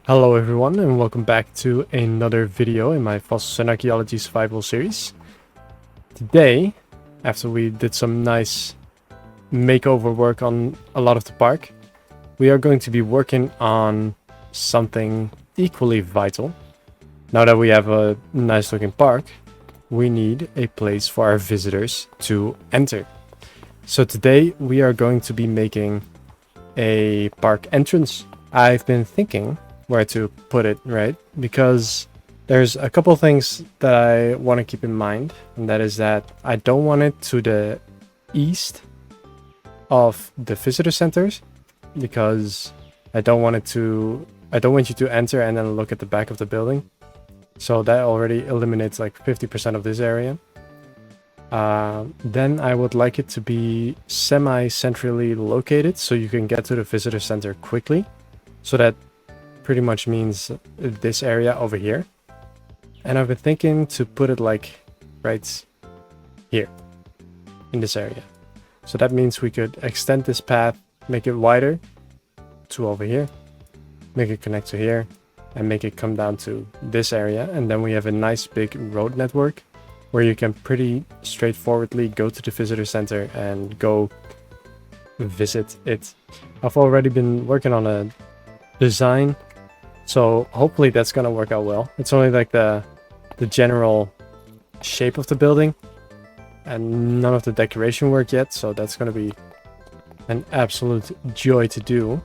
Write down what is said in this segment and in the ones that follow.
Hello everyone and welcome back to another video in my Fossils and Archaeology survival series. Today, after we did some nice makeover work on a lot of the park, we are going to be working on something equally vital. Now that we have a nice looking park, we need a place for our visitors to enter. So today we are going to be making a park entrance. I've been thinking where to put it, right? Because there's a couple things that I want to keep in mind, and that is that I don't want it to the east of the visitor centers, because I don't want you to enter and then look at the back of the building. So that already eliminates like 50% of this area. Then I would like it to be semi-centrally located so you can get to the visitor center quickly. So that pretty much means this area over here. And I've been thinking to put it like right here in this area. So that means we could extend this path, make it wider to over here, make it connect to here, and make it come down to this area. And then we have a nice big road network where you can pretty straightforwardly go to the visitor center and go visit it. I've already been working on a design, so hopefully that's gonna work out well. It's only like the general shape of the building and none of the decoration work yet, so that's gonna be an absolute joy to do.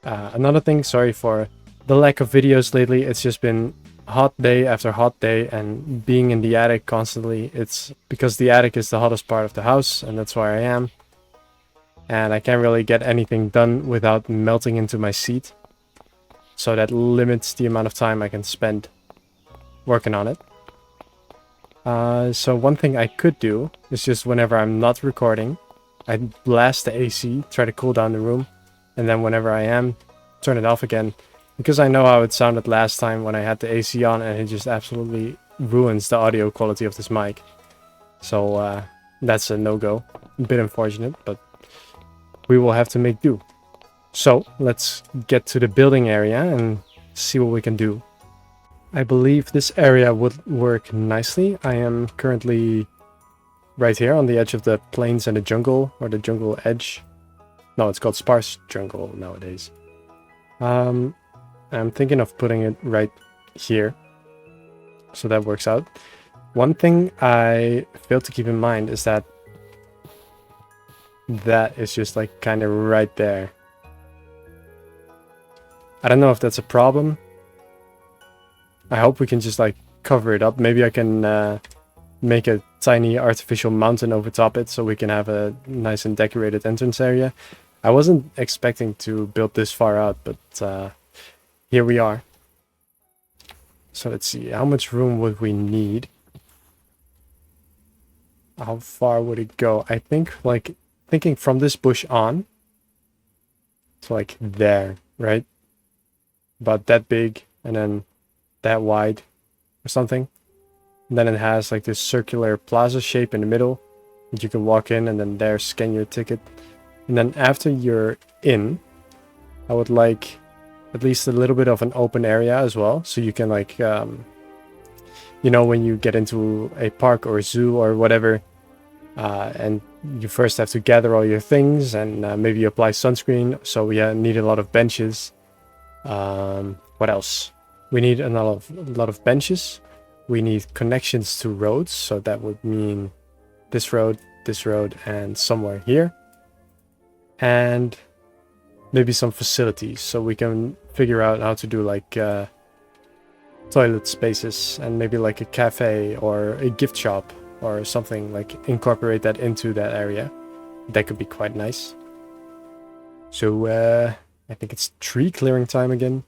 Another thing, sorry for the lack of videos lately, it's just been hot day after hot day, and being in the attic constantly. It's because the attic is the hottest part of the house, and that's where I am. And I can't really get anything done without melting into my seat. So that limits the amount of time I can spend working on it. So one thing I could do is just whenever I'm not recording, I blast the AC, try to cool down the room, and then whenever I am, turn it off again. Because I know how it sounded last time when I had the AC on, and it just absolutely ruins the audio quality of this mic. So that's a no-go. A bit unfortunate, but we will have to make do. So let's get to the building area and see what we can do. I believe this area would work nicely. I am currently right here on the edge of the plains and the jungle, or the jungle edge. No, it's called sparse jungle nowadays. I'm thinking of putting it right here, so that works out. One thing I failed to keep in mind is that is just like kind of right there. I don't know if that's a problem. I hope we can just like cover it up. Maybe I can make a tiny artificial mountain over top it so we can have a nice and decorated entrance area. I wasn't expecting to build this far out, but here we are. So let's see, how much room would we need? How far would it go? I think like thinking from this bush on to like there, right? About that big and then that wide or something. And then it has like this circular plaza shape in the middle that you can walk in, and then there scan your ticket. And then after you're in, I would like at least a little bit of an open area as well, so you can like you know, when you get into a park or a zoo or whatever, and you first have to gather all your things and maybe apply sunscreen, so we need a lot of benches. What else? We need a lot of benches. We need connections to roads, so that would mean this road, and somewhere here. And maybe some facilities, so we can figure out how to do like toilet spaces, and maybe like a cafe or a gift shop or something, like incorporate that into that area. That could be quite nice. So I think it's tree clearing time again.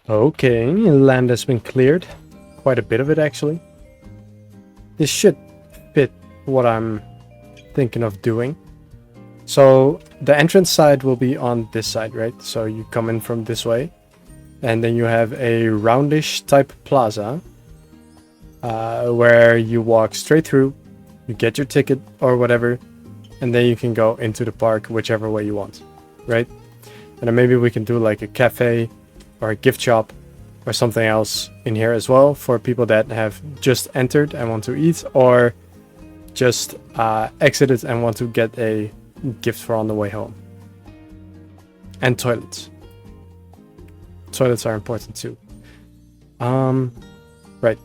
Okay, land has been cleared. Quite a bit of it, actually. This should fit what I'm thinking of doing. So the entrance side will be on this side, right? So you come in from this way. And then you have a roundish type plaza where you walk straight through, you get your ticket or whatever, and then you can go into the park whichever way you want, right? And then maybe we can do like a cafe or a gift shop or something else in here as well for people that have just entered and want to eat, or just exited and want to get a gift for on the way home. And toilets. Toilets are important too. Right.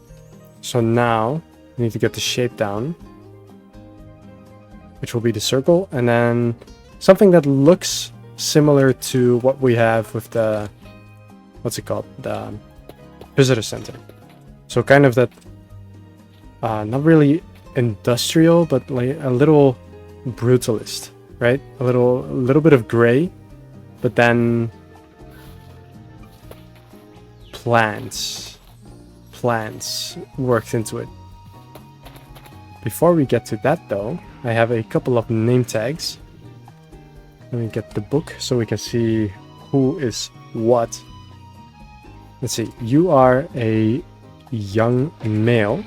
So now we need to get the shape down, which will be the circle, and then something that looks similar to what we have with the, what's it called? The visitor center. So kind of that, not really industrial, but like a little brutalist, right? A little bit of gray, but then plants worked into it. Before we get to that though, I have a couple of name tags. Let me get the book so we can see who is what. Let's see, you are a young male.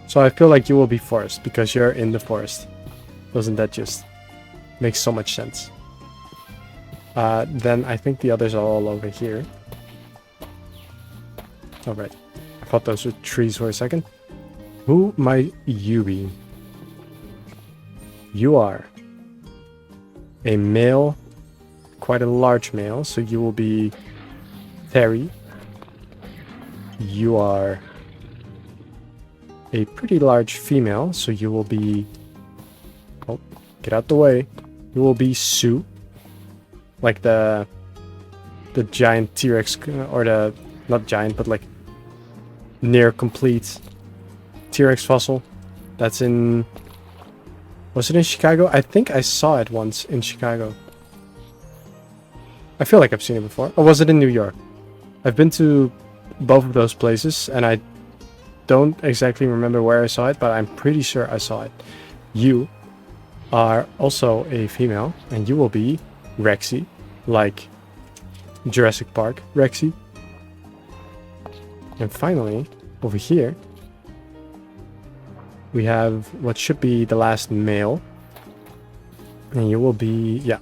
So I feel like you will be forest because you're in the forest. Doesn't that just make so much sense? Then I think the others are all over here. Alright. I thought those were trees for a second. Who might you be? You are a male, quite a large male, so you will be Terry. You are a pretty large female, so you will be... Oh, get out the way. You will be Sue. Like the giant T-Rex, or the... Not giant, but like near complete T-Rex fossil. That's in... Was it in Chicago? I think I saw it once in Chicago. I feel like I've seen it before. Or was it in New York? I've been to both of those places, and I don't exactly remember where I saw it, but I'm pretty sure I saw it. You are also a female, and you will be Rexy, like Jurassic Park Rexy. And finally, over here, we have what should be the last male. And you will be, yeah,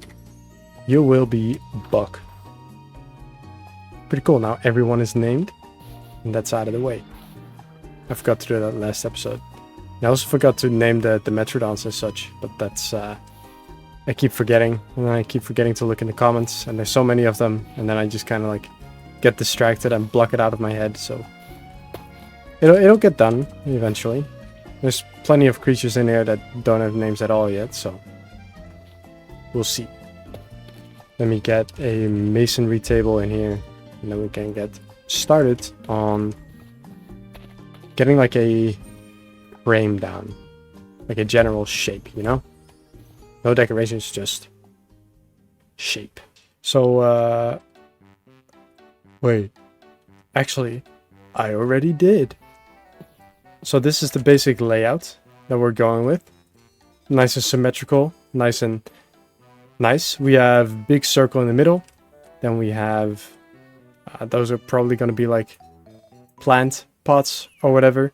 you will be Buck. Pretty cool. Now everyone is named, and that's out of the way. I forgot to do that last episode. I also forgot to name the Metrodons and such, but that's, I keep forgetting, and then I keep forgetting to look in the comments, and there's so many of them, and then I just kind of like get distracted and block it out of my head, so it'll get done eventually. There's plenty of creatures in here that don't have names at all yet, so we'll see. Let me get a masonry table in here, and then we can get started on getting like a frame down, like a general shape, you know? No decorations, just shape. So, wait, actually, I already did. So this is the basic layout that we're going with. Nice and symmetrical, nice and nice. We have big circle in the middle. Then we have, those are probably going to be like plant pots or whatever.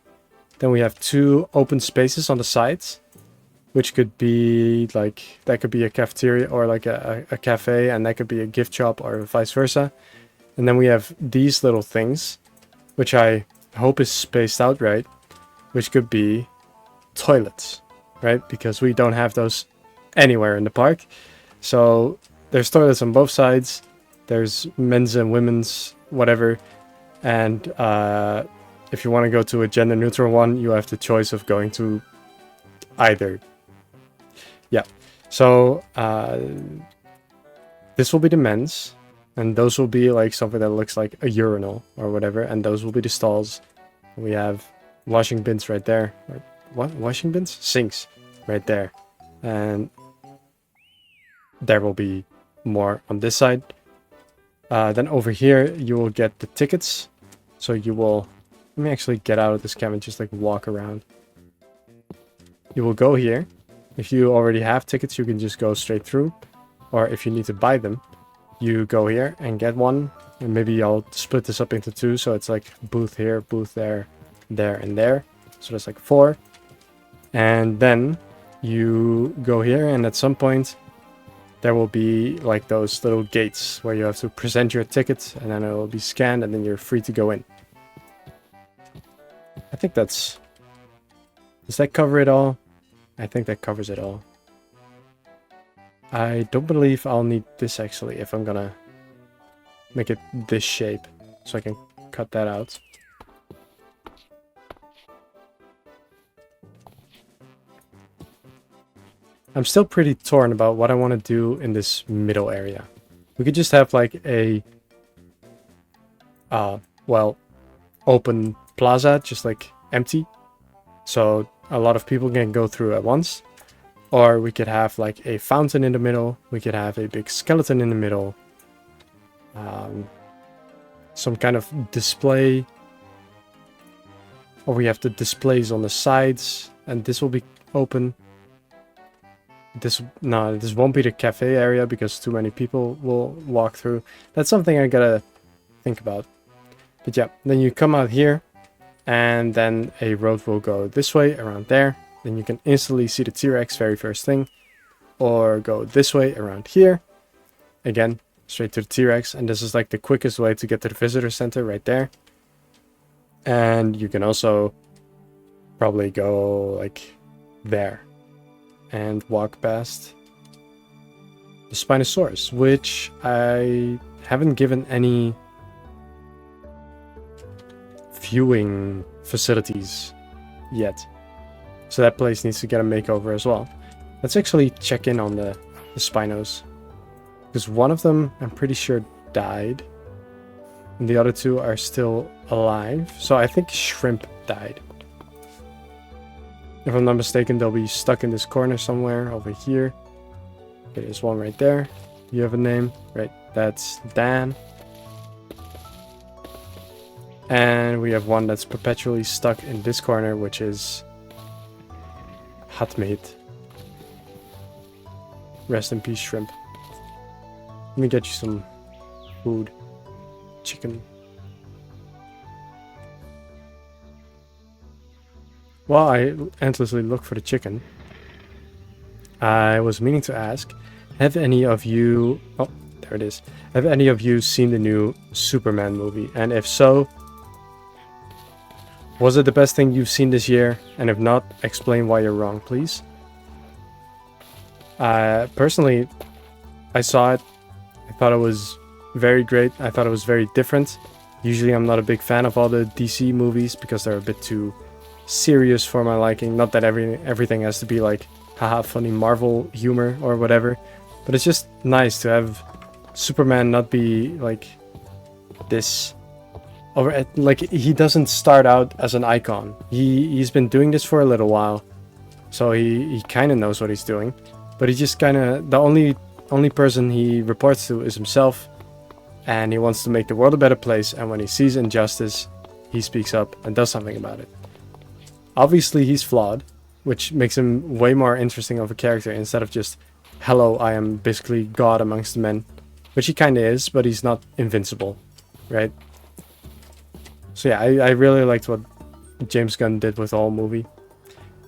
Then we have two open spaces on the sides, which could be like, that could be a cafeteria or like a cafe, and that could be a gift shop or vice versa. And then we have these little things, which I hope is spaced out right, which could be toilets, right? Because we don't have those anywhere in the park. So there's toilets on both sides. There's men's and women's, whatever. And if you want to go to a gender neutral one, you have the choice of going to either. Yeah. So this will be the men's, and those will be like something that looks like a urinal or whatever. And those will be the stalls. We have washing bins right there. What? Washing bins? Sinks right there. And there will be more on this side. Then over here, you will get the tickets. So you will... Let me actually get out of this cam and just like walk around. You will go here. If you already have tickets, you can just go straight through. or if you need to buy them, you go here and get one. And maybe I'll split this up into 2, so it's like booth here, booth there, there, and there. So there's like 4. And then you go here, and at some point there will be like those little gates where you have to present your ticket, and then it will be scanned, and then you're free to go in. I think that's... Does that cover it all? I think that covers it all. I don't believe I'll need this actually if I'm gonna make it this shape, so I can cut that out. I'm still pretty torn about what I want to do in this middle area. We could just have like a well, open plaza, just like empty, so a lot of people can go through at once. Or we could have like a fountain in the middle. We could have a big skeleton in the middle. Some kind of display. Or we have the displays on the sides. And this will be open. This won't be the cafe area because too many people will walk through. That's something I gotta think about. But yeah, then you come out here. And then a road will go this way, around there. Then you can instantly see the T-Rex very first thing. Or go this way around here. Again, straight to the T-Rex. And this is like the quickest way to get to the visitor center right there. And you can also probably go like there. And walk past the Spinosaurus, which I haven't given any viewing facilities yet. So that place needs to get a makeover as well. Let's actually check in on the Spinos. Because one of them, I'm pretty sure, died. And the other 2 are still alive. So I think Shrimp died. If I'm not mistaken, they'll be stuck in this corner somewhere over here. Okay, there's one right there. You have a name, right? That's Dan. And we have one that's perpetually stuck in this corner, which is Hotmate. Rest in peace, Shrimp. Let me get you some food. Chicken. While I endlessly look for the chicken, I was meaning to ask, have any of you... Oh, there it is. Have any of you seen the new Superman movie? And if so, was it the best thing you've seen this year? And if not, explain why you're wrong, please. Personally, I saw it. I thought it was very great. I thought it was very different. Usually I'm not a big fan of all the DC movies because they're a bit too serious for my liking. Not that everything has to be like, haha, funny Marvel humor or whatever. But it's just nice to have Superman not be like this... Like, he doesn't start out as an icon. He's been doing this for a little while. So he kind of knows what he's doing. But he just kind of... The only person he reports to is himself. And he wants to make the world a better place. And when he sees injustice, he speaks up and does something about it. Obviously, he's flawed. Which makes him way more interesting of a character. Instead of just, hello, I am basically God amongst men. Which he kind of is, but he's not invincible. Right? So yeah, I really liked what James Gunn did with the whole movie.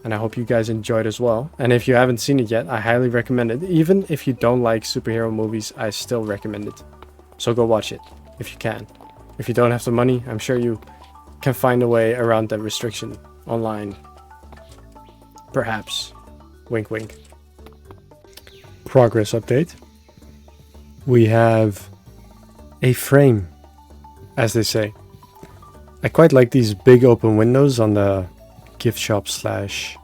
And I hope you guys enjoyed as well. And if you haven't seen it yet, I highly recommend it. Even if you don't like superhero movies, I still recommend it. So go watch it, if you can. If you don't have the money, I'm sure you can find a way around that restriction online. Perhaps. Wink wink. Progress update. We have a frame, as they say. I quite like these big open windows on the gift shop slash...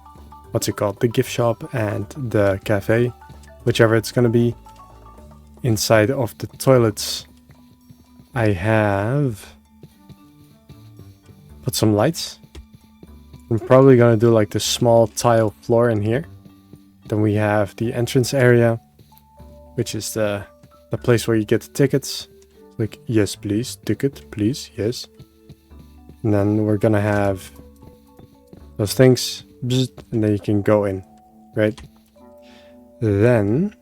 What's it called? The gift shop and the cafe. Whichever it's gonna be. Inside of the toilets, I have put some lights. I'm probably gonna do like the small tile floor in here. Then we have the entrance area, which is the place where you get the tickets. Like, yes please, ticket, please, yes. And then we're gonna have those things, and then you can go in, right? Then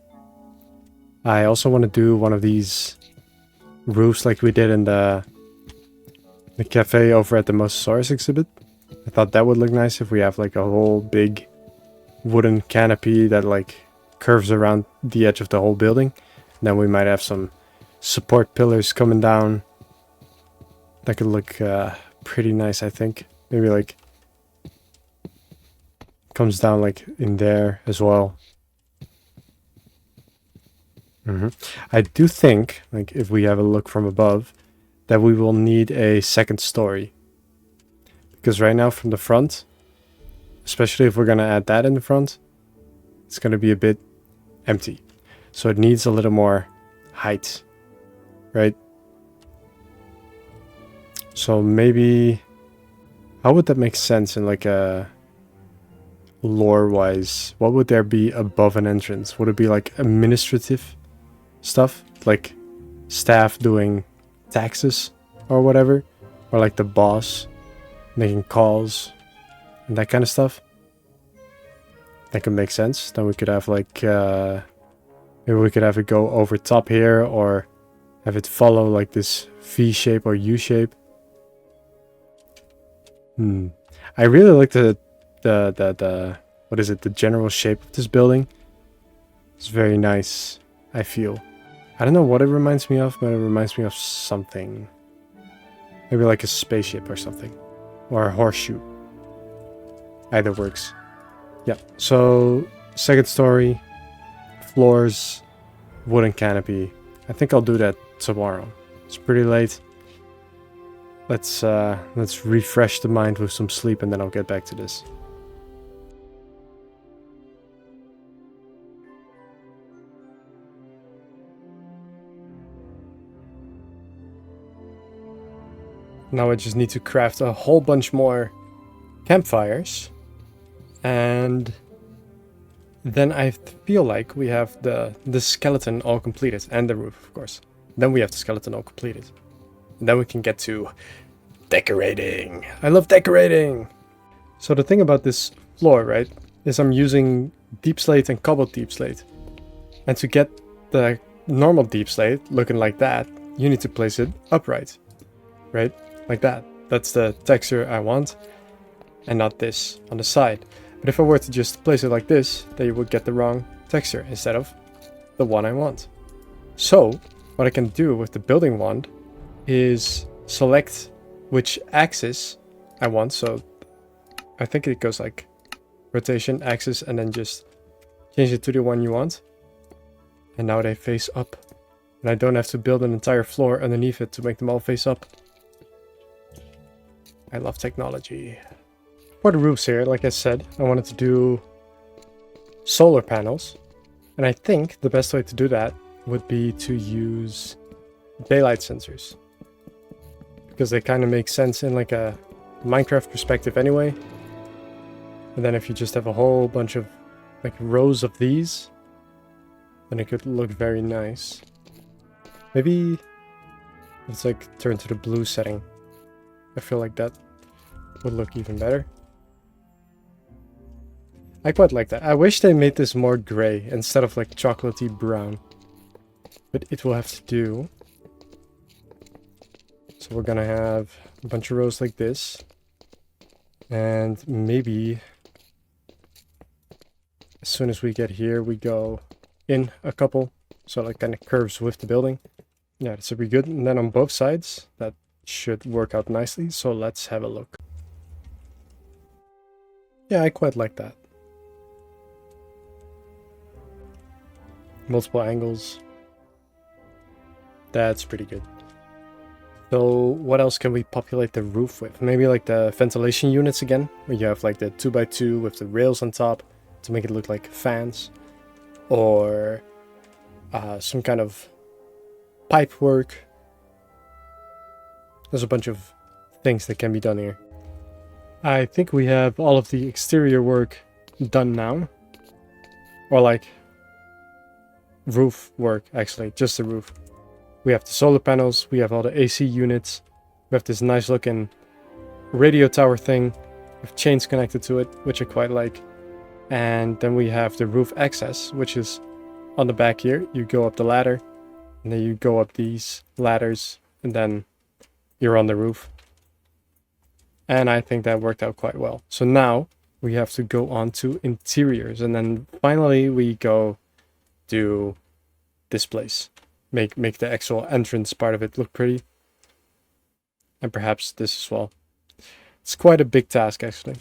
I also want to do one of these roofs like we did in the cafe over at the Mosasaurus exhibit. I thought that would look nice if we have like a whole big wooden canopy that like curves around the edge of the whole building. Then we might have some support pillars coming down. That could look pretty nice, I think. Maybe like comes down like in there as well. I do think, like if we have a look from above, that we will need a second story. Because right now from the front, especially if we're going to add that in the front, it's going to be a bit empty. So it needs a little more height, right? So maybe, how would that make sense in like a lore-wise? What would there be above an entrance? Would it be like administrative stuff? Like staff doing taxes or whatever? Or like the boss making calls and that kind of stuff? That could make sense. Then we could have like, maybe we could have it go over top here or have it follow like this V shape or U shape. I really like the what is it? The general shape of this building. It's very nice, I feel. I don't know what it reminds me of, but it reminds me of something. Maybe like a spaceship or something. Or a horseshoe. Either works. Yeah, so second story, floors, wooden canopy. I think I'll do that tomorrow. It's pretty late. Let's refresh the mind with some sleep and then I'll get back to this. Now I just need to craft a whole bunch more campfires. And then I feel like we have the skeleton all completed. And the roof, of course. Then we have the skeleton all completed. And then we can get to decorating. I love decorating! So the thing about this floor, right, is I'm using deep slate and cobbled deep slate. And to get the normal deep slate looking like that, you need to place it upright. Right? Like that. That's the texture I want. And not this on the side. But if I were to just place it like this, then you would get the wrong texture instead of the one I want. So, what I can do with the building wand is select which axis I want. So, I think it goes like rotation, axis, and then just change it to the one you want. And now they face up. And I don't have to build an entire floor underneath it to make them all face up. I love technology. For the roofs here, like I said, I wanted to do solar panels. And I think the best way to do that would be to use daylight sensors. Because they kind of make sense in like a Minecraft perspective anyway. And then if you just have a whole bunch of like rows of these, then it could look very nice. Maybe let's like turn to the blue setting. I feel like that would look even better. I quite like that. I wish they made this more gray instead of like chocolatey brown. But it will have to do. So we're gonna have a bunch of rows like this. And maybe as soon as we get here, we go in a couple. So like kind of curves with the building. Yeah, that should be good. And then on both sides, that should work out nicely. So let's have a look. Yeah, I quite like that. Multiple angles. That's pretty good. So what else can we populate the roof with? Maybe like the ventilation units again, where you have like the 2x2 with the rails on top to make it look like fans. Or some kind of pipe work. There's a bunch of things that can be done here. I think we have all of the exterior work done now. Or like roof work, actually, just the roof. We have the solar panels, we have all the AC units, we have this nice looking radio tower thing with chains connected to it, which I quite like. And then we have the roof access, which is on the back here, you go up the ladder, and then you go up these ladders, and then you're on the roof. And I think that worked out quite well. So now we have to go on to interiors, and then finally we go do this place. Make the actual entrance part of it look pretty. And perhaps this as well. It's quite a big task, actually.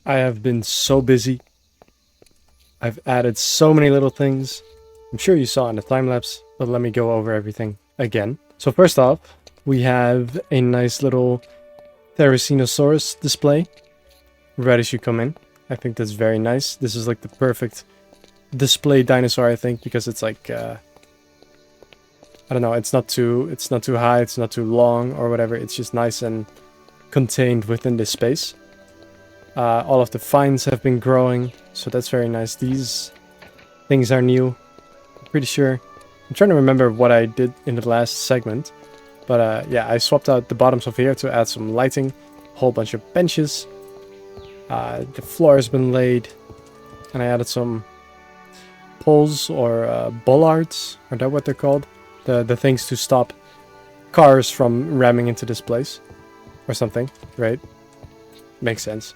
I have been so busy. I've added so many little things. I'm sure you saw in the time lapse, but let me go over everything again. So first off, we have a nice little Therizinosaurus display right as you come in. I think that's very nice. This is like the perfect display dinosaur, I think, because it's like I don't know, it's not too high, it's not too long or whatever. It's just nice and contained within this space. All of the vines have been growing, so that's very nice. These things are new, I'm pretty sure. I'm trying to remember what I did in the last segment. But yeah, I swapped out the bottoms of here to add some lighting. A whole bunch of benches. The floor has been laid. And I added some poles or bollards. Are that what they're called? The things to stop cars from ramming into this place. Or something, right? Makes sense.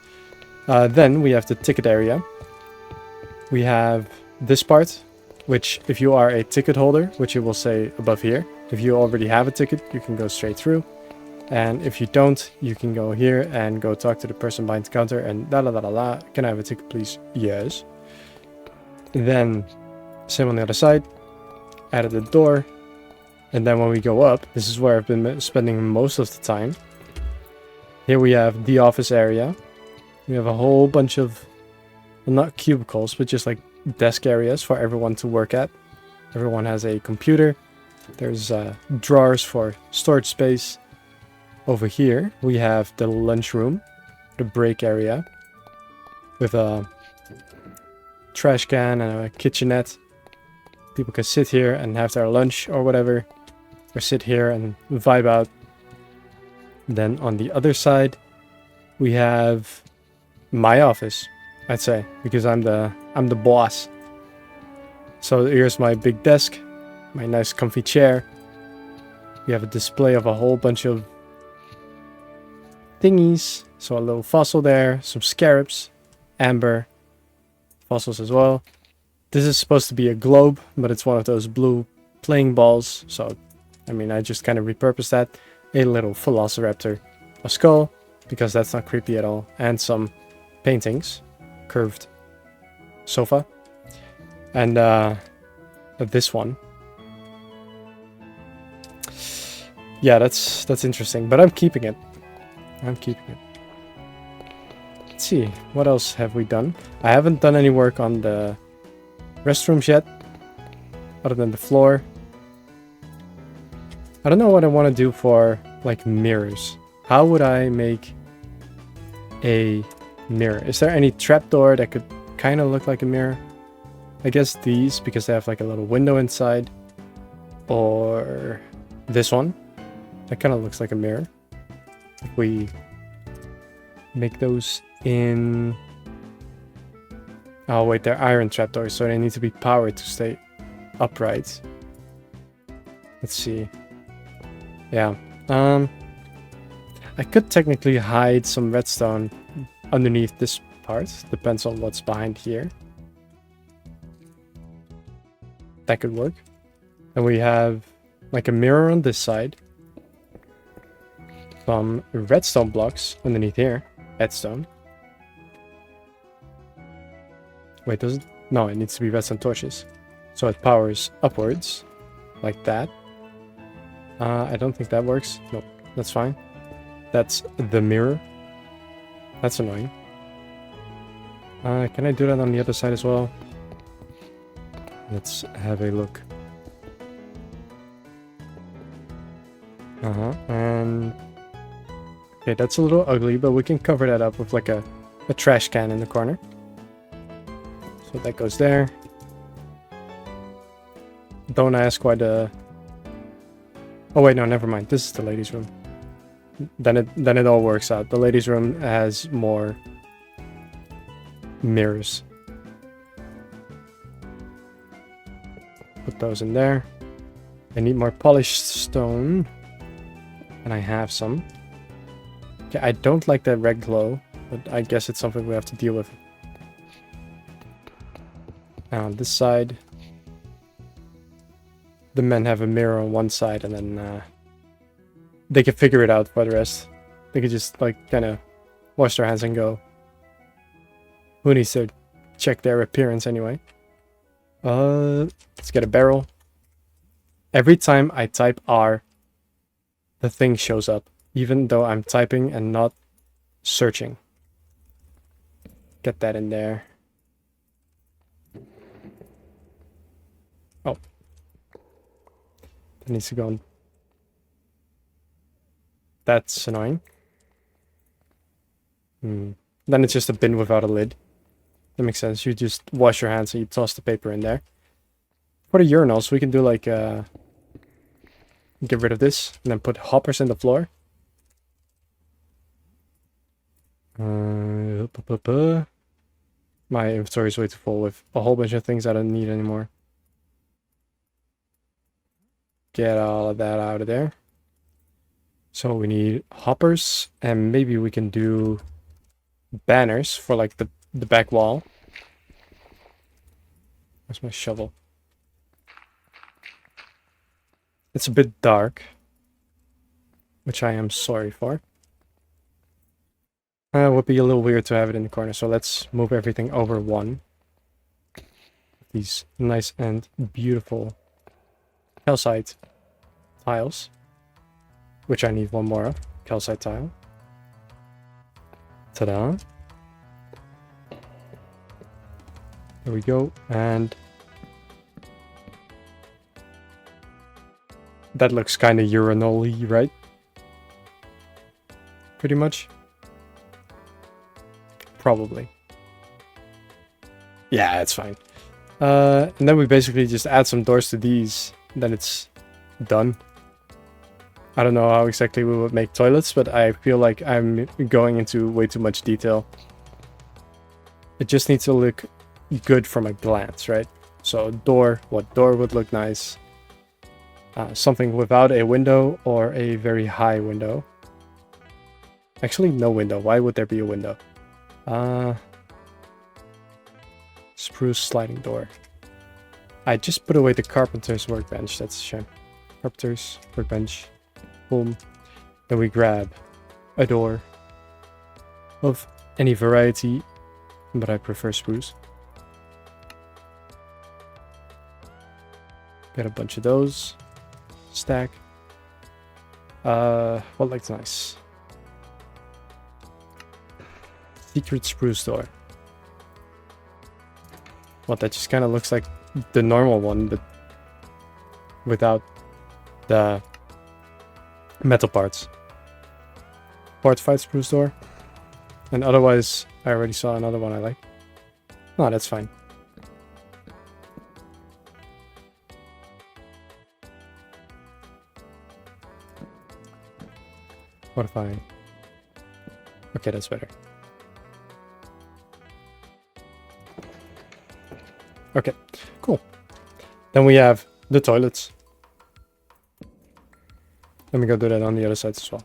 Then we have the ticket area. We have this part, which if you are a ticket holder, which it will say above here, if you already have a ticket, you can go straight through. And if you don't, you can go here and go talk to the person behind the counter and la la la la la. Can I have a ticket, please? Yes. Then, same on the other side. Added the door. And then when we go up, this is where I've been spending most of the time. Here we have the office area. We have a whole bunch of, well, not cubicles, but just like desk areas for everyone to work at. Everyone has a computer. There's drawers for storage space. Over here, we have the lunchroom, the break area, with a trash can and a kitchenette. People can sit here and have their lunch or whatever, or sit here and vibe out. Then on the other side, we have my office, I'd say, because I'm the boss. So here's my big desk, my nice comfy chair. We have a display of a whole bunch of thingies. So a little fossil there, some scarabs, amber, fossils as well. This is supposed to be a globe, but it's one of those blue playing balls. So, I mean, I just kind of repurposed that. A little velociraptor, a skull, because that's not creepy at all, and some paintings, curved sofa, and this one. Yeah, that's interesting, but I'm keeping it. Let's see, what else have we done? I haven't done any work on the restrooms yet, other than the floor. I don't know what I want to do for, like, mirrors. How would I make a mirror? Is there any trapdoor that could kind of look like a mirror? I guess these, because they have, like, a little window inside. Or this one. That kind of looks like a mirror. If we make those in... Oh, wait, they're iron trapdoors, so they need to be powered to stay upright. Let's see. Yeah, I could technically hide some redstone underneath this part. Depends on what's behind here. That could work. And we have like a mirror on this side. Some redstone blocks underneath here. Redstone. Wait, No, it needs to be redstone torches. So it powers upwards, like that. I don't think that works. Nope, that's fine. That's the mirror. That's annoying. Can I do that on the other side as well? Let's have a look. And... okay, that's a little ugly, but we can cover that up with like a trash can in the corner. So that goes there. Don't ask why the... oh wait, no, never mind. This is the ladies' room. Then it all works out. The ladies' room has more mirrors. Put those in there. I need more polished stone. And I have some. Okay, I don't like that red glow, but I guess it's something we have to deal with. Now on this side, the men have a mirror on one side, and then they can figure it out for the rest. They can just like kind of wash their hands and go. Who needs to check their appearance anyway? Let's get a barrel. Every time I type R, the thing shows up, even though I'm typing and not searching. Get that in there. Oh. That needs to go on. That's annoying. Then it's just a bin without a lid. That makes sense. You just wash your hands and you toss the paper in there. For the urinals, we can do like get rid of this and then put hoppers in the floor. My inventory is way too full with a whole bunch of things I don't need anymore. Get all of that out of there. So we need hoppers, and maybe we can do banners for like the back wall. Where's my shovel? It's a bit dark, which I am sorry for. It would be a little weird to have it in the corner, so let's move everything over one. These nice and beautiful calcite tiles, which I need one more of. Calcite tile. Ta-da. There we go, and that looks kind of urinal-y, right? Pretty much. Probably. Yeah, it's fine. And then we basically just add some doors to these, then it's done. I don't know how exactly we would make toilets, but I feel like I'm going into way too much detail. It just needs to look good from a glance, right? So door, what door would look nice? Something without a window or a very high window. Actually, no window. Why would there be a window? Spruce sliding door. I just put away the carpenter's workbench. That's a shame. Carpenter's workbench. Boom. Then we grab a door of any variety, but I prefer spruce. Get a bunch of those. Stack. What looks nice? Secret spruce door. Well, that just kind of looks like the normal one, but without the metal parts. Fortified spruce door. And otherwise, I already saw another one I like. No, that's fine. Fortify. Okay, that's better. Okay, cool. Then we have the toilets. Let me go do that on the other side as well.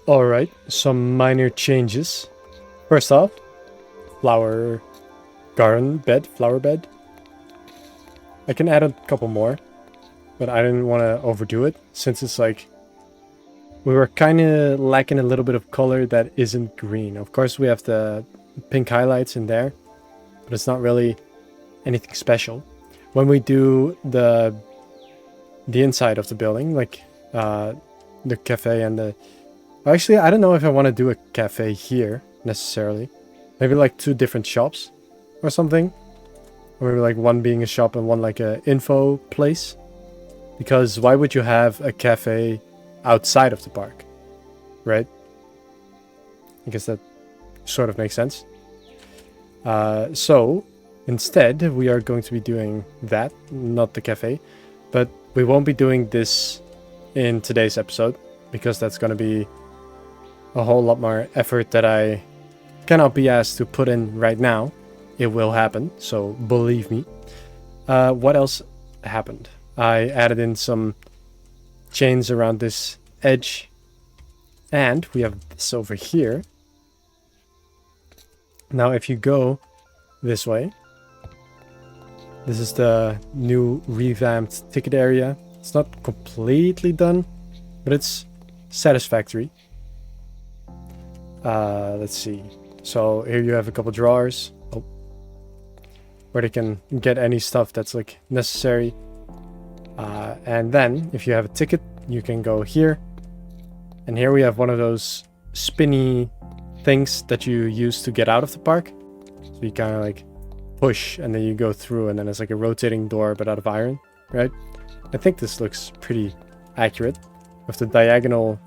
Alright, some minor changes. First off, flower garden bed, flower bed. I can add a couple more. but I didn't want to overdo it since it's like we were kind of lacking a little bit of color that isn't green. Of course, we have the pink highlights in there, but it's not really anything special. When we do the inside of the building, like the cafe and the... Actually, I don't know if I want to do a cafe here necessarily. Maybe like 2 different shops or something. Or maybe like one being a shop and one like a info place. Because why would you have a cafe outside of the park, right? I guess that sort of makes sense. So instead we are going to be doing that, not the cafe, but we won't be doing this in today's episode because that's going to be a whole lot more effort that I cannot be asked to put in right now. It will happen, so believe me. What else happened? I added in some chains around this edge, and we have this over here. Now if you go this way, this is the new revamped ticket area. It's not completely done, but it's satisfactory. Let's see. So here you have a couple drawers where they can get any stuff that's like necessary. And then if you have a ticket, you can go here. And here we have one of those spinny things that you use to get out of the park. So you kind of like push and then you go through, and then it's like a rotating door but out of iron, right? I think this looks pretty accurate with the diagonal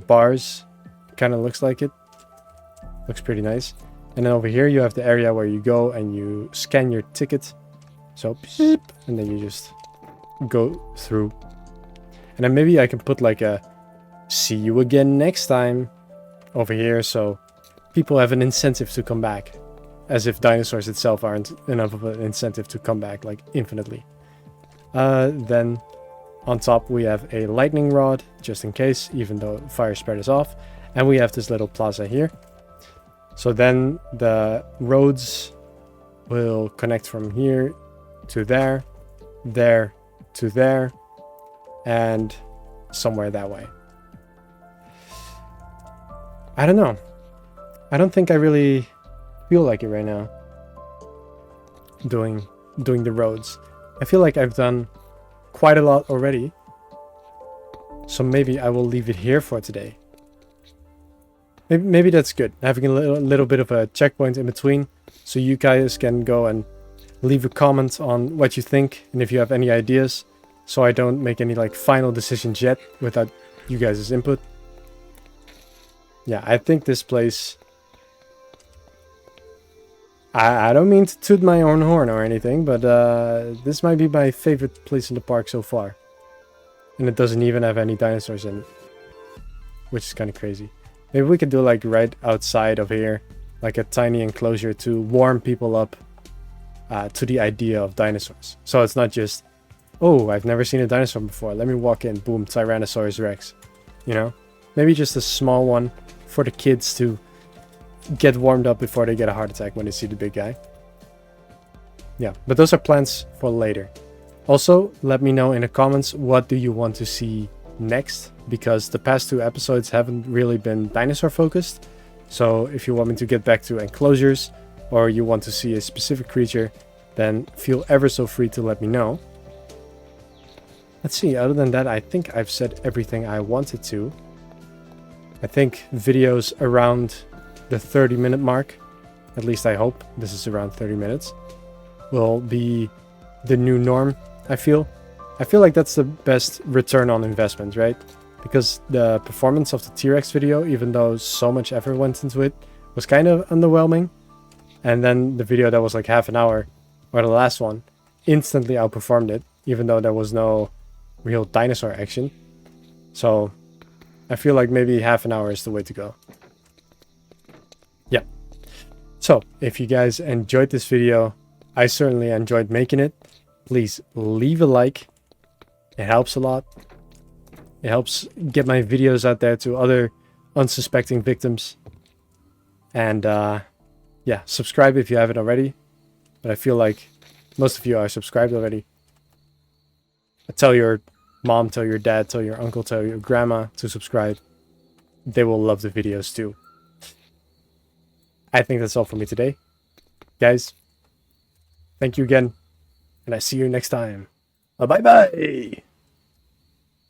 bars. Kind of looks like it. Looks pretty nice. And then over here you have the area where you go and you scan your ticket. So beep, and then you just go through. And then maybe I can put like a see you again next time over here, so people have an incentive to come back. As if dinosaurs itself aren't enough of an incentive to come back like infinitely. Then on top we have a lightning rod just in case, even though fire spread is off. And we have this little plaza here. So then the roads will connect from here to there, there to there, and somewhere that way. I don't know. I don't think I really feel like it right now. Doing the roads. I feel like I've done quite a lot already. So maybe I will leave it here for today. Maybe that's good. Having a little bit of a checkpoint in between. So you guys can go and leave a comment on what you think. And if you have any ideas. So I don't make any like final decisions yet without you guys' input. Yeah, I think this place... I don't mean to toot my own horn or anything, but this might be my favorite place in the park so far. And it doesn't even have any dinosaurs in it. Which is kind of crazy. Maybe we could do like right outside of here, like a tiny enclosure to warm people up to the idea of dinosaurs. So it's not just, oh, I've never seen a dinosaur before. Let me walk in, boom, Tyrannosaurus Rex. You know? Maybe just a small one for the kids to get warmed up before they get a heart attack when they see the big guy. Yeah, but those are plans for later. Also, let me know in the comments what do you want to see next, because the past 2 episodes haven't really been dinosaur focused. So if you want me to get back to enclosures or you want to see a specific creature, then feel ever so free to let me know. Let's see, other than that, I think I've said everything I wanted to. I think videos around the 30-minute mark, at least I hope this is around 30 minutes, will be the new norm. I feel like that's the best return on investment, right? Because the performance of the T-Rex video, even though so much effort went into it, was kind of underwhelming. And then the video that was like half an hour, or the last one, instantly outperformed it, even though there was no real dinosaur action. So I feel like maybe half an hour is the way to go. Yeah. So if you guys enjoyed this video, I certainly enjoyed making it. Please leave a like. It helps a lot. It helps get my videos out there to other unsuspecting victims. And yeah, subscribe if you haven't already. But I feel like most of you are subscribed already. Tell your mom, tell your dad, tell your uncle, tell your grandma to subscribe. They will love the videos too. I think that's all for me today. Guys, thank you again, and I see you next time. Bye-bye.